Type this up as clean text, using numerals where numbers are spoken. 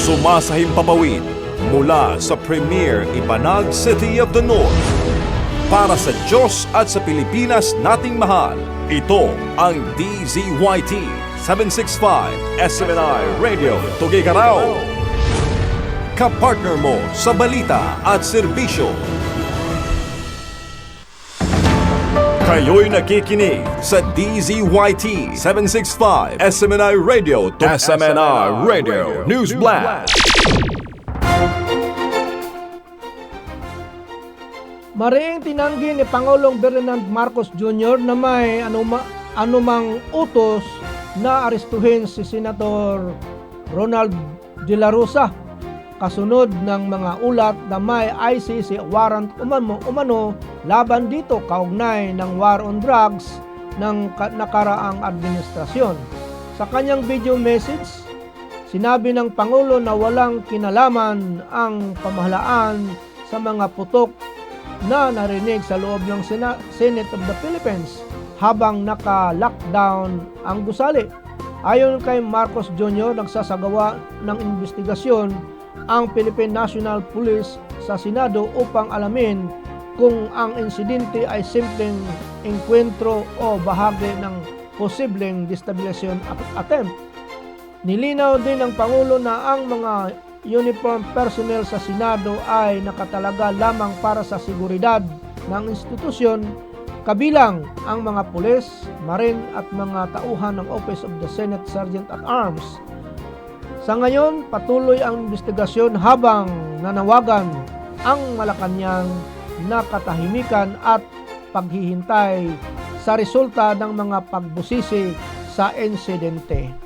Sumasahimpapawid mula sa Premier Ibanag City of the North. Para sa Diyos at sa Pilipinas nating mahal, ito ang DZYT 765 SMNI Radio Tuguegarao. Kapartner mo sa balita at serbisyo. Kayo'y nakikinig sa DZYT 765 SMNI Radio to SMNI Radio News Blast. Mariing tinanggi ni Pangulong Ferdinand Marcos Jr. na may anumang utos na arestuhin si Senator Ronald De La Rosa kasunod ng mga ulat na may ICC warrant umano laban dito kaugnay ng war on drugs ng nakaraang administrasyon. Sa kanyang video message, sinabi ng Pangulo na walang kinalaman ang pamahalaan sa mga putok na narinig sa loob ng Senate of the Philippines habang naka-lockdown ang gusali. Ayon kay Marcos Jr., nagsasagawa ng investigasyon ang Philippine National Police sa Senado upang alamin kung ang insidente ay simpleng engkwentro o bahagi ng posibleng destabilization attempt. Nilinaw din ng Pangulo na ang mga uniform personnel sa Senado ay nakatalaga lamang para sa seguridad ng institusyon, kabilang ang mga pulis, marine at mga tauhan ng Office of the Senate Sergeant at Arms. Sa ngayon, patuloy ang investigasyon habang nanawagan ang Malacanang na katahimikan at paghihintay sa resulta ng mga pagbusisi sa insidente.